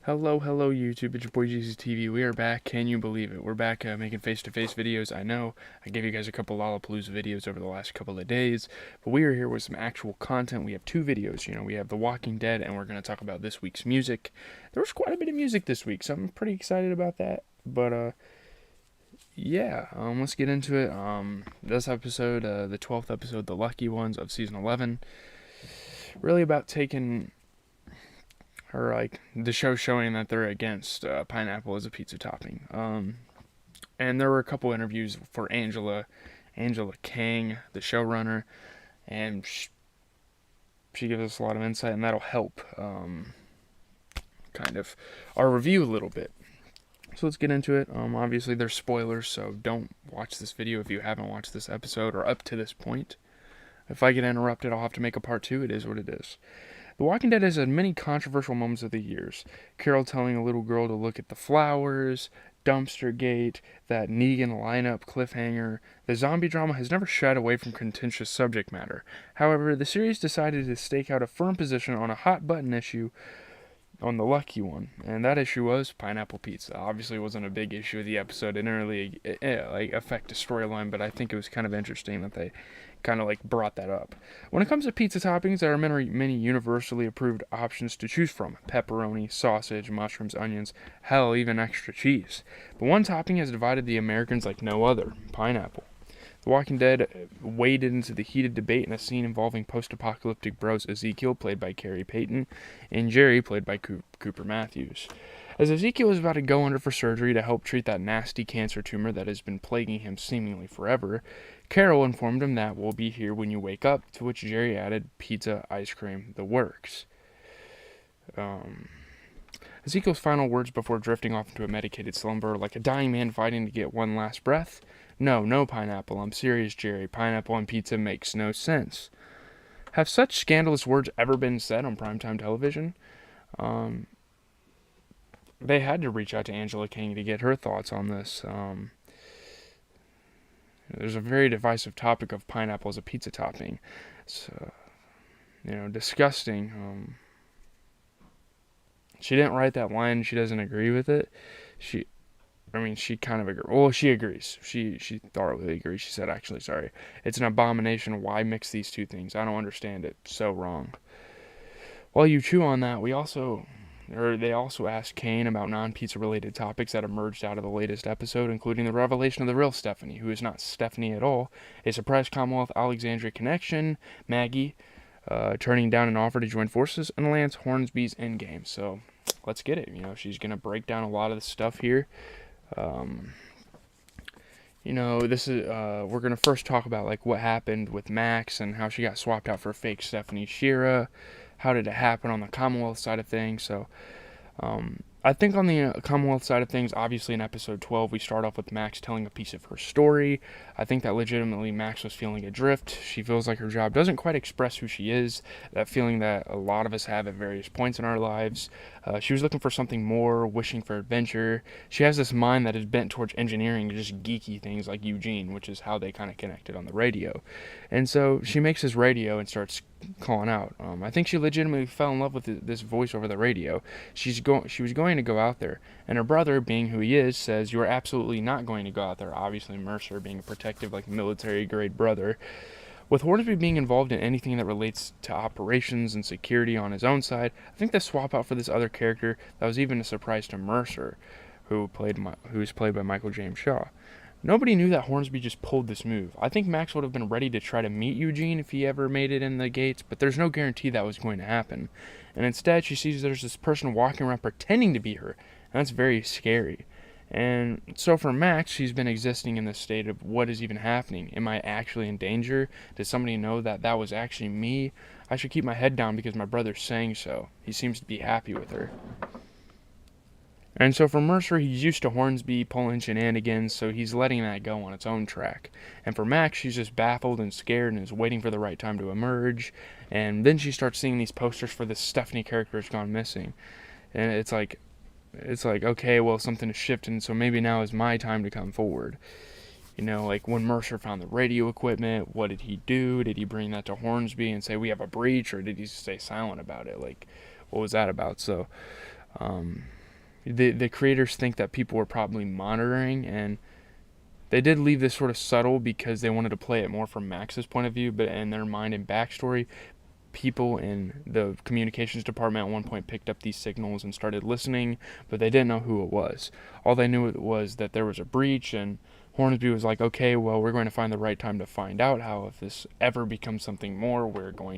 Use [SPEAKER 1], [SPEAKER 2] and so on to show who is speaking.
[SPEAKER 1] Hello, YouTube. It's your boy Jesus TV. We are back. Can you believe it? We're back making face-to-face videos. I know I gave you guys a couple Lollapalooza videos over the last couple of days, but we are here with some actual content. We have two videos. We have The Walking Dead, and we're going to talk about this week's music. There was quite a bit of music this week, so I'm pretty excited about that. But yeah, let's get into it. This episode, the 12th episode, the lucky ones of season 11, really about taking, or like the show showing that they're against pineapple as a pizza topping. And there were a couple interviews for Angela Kang, the showrunner, and she gives us a lot of insight, and that'll help kind of our review a little bit. So let's get into it. Obviously, there's spoilers, so don't watch this video if you haven't watched this episode or up to this point. If I get interrupted, I'll have to make a part 2. It is what it is. The Walking Dead has had many controversial moments of the years. Carol telling a little girl to look at the flowers, Dumpster Gate, that Negan lineup cliffhanger. The zombie drama has never shied away from contentious subject matter. However, the series decided to stake out a firm position on a hot-button issue on the lucky one, and that issue was pineapple pizza. Obviously, it wasn't a big issue of the episode. It didn't really affect the storyline, but I think it was kind of interesting that they kind of brought that up. When it comes to pizza toppings, there are many universally approved options to choose from: pepperoni, sausage, mushrooms, onions, hell, even extra cheese. But one topping has divided the Americans like no other: pineapple. The Walking Dead waded into the heated debate in a scene involving post-apocalyptic bros Ezekiel, played by Carrie Payton, and Jerry, played by Cooper Matthews. As Ezekiel was about to go under for surgery to help treat that nasty cancer tumor that has been plaguing him seemingly forever, Carol informed him that "we'll be here when you wake up," to which Jerry added, "pizza, ice cream, the works." Ezekiel's final words before drifting off into a medicated slumber, like a dying man fighting to get one last breath: No, pineapple, I'm serious, Jerry. Pineapple on pizza makes no sense." Have such scandalous words ever been said on primetime television? They had to reach out to Angela Kang to get her thoughts on this. There's a very divisive topic of pineapple as a pizza topping. It's, disgusting. She didn't write that line. She doesn't agree with it. She kind of agrees. Well, she agrees. She thoroughly agrees. She said, actually, sorry, "It's an abomination. Why mix these two things? I don't understand it. So wrong." While you chew on that, they also asked Kane about non-pizza related topics that emerged out of the latest episode, including the revelation of the real Stephanie, who is not Stephanie at all, a surprise Commonwealth Alexandria connection, Maggie, turning down an offer to join forces, and Lance Hornsby's endgame. So let's get it. She's going to break down a lot of the stuff here. This is we're gonna first talk about what happened with Max and how she got swapped out for fake Stephanie Shira. How did it happen on the Commonwealth side of things? So, I think on the Commonwealth side of things, obviously in episode 12, we start off with Max telling a piece of her story. I think that legitimately Max was feeling adrift. She feels like her job doesn't quite express who she is, that feeling that a lot of us have at various points in our lives. She was looking for something more, wishing for adventure. She has this mind that is bent towards engineering, just geeky things like Eugene, which is how they kind of connected on the radio. And so she makes this radio and starts calling out. I think she legitimately fell in love with this voice over the radio. She was going to go out there, and her brother, being who he is, says, "You are absolutely not going to go out there." Obviously, Mercer being a protective, military-grade brother. With Hornsby being involved in anything that relates to operations and security on his own side, I think the swap out for this other character that was even a surprise to Mercer, who is played by Michael James Shaw. Nobody knew that Hornsby just pulled this move. I think Max would have been ready to try to meet Eugene if he ever made it in the gates, but there's no guarantee that was going to happen. And instead, she sees there's this person walking around pretending to be her, and that's very scary. And so for Max, she's been existing in this state of, what is even happening? Am I actually in danger? Does somebody know that that was actually me? I should keep my head down because my brother's saying so. He seems to be happy with her. And so for Mercer, he's used to Hornsby pulling shenanigans, so he's letting that go on its own track. And for Max, she's just baffled and scared and is waiting for the right time to emerge. And then she starts seeing these posters for this Stephanie character has gone missing. And it's like, okay, well, something is shifting, so maybe now is my time to come forward. When Mercer found the radio equipment, what did he do? Did he bring that to Hornsby and say, "We have a breach," or did he stay silent about it? What was that about? So The creators think that people were probably monitoring, and they did leave this sort of subtle because they wanted to play it more from Max's point of view, but in their mind and backstory, people in the communications department at one point picked up these signals and started listening, but they didn't know who it was. All they knew was that there was a breach, and Hornsby was like, okay, well, we're going to find the right time to find out how, if this ever becomes something more, we're going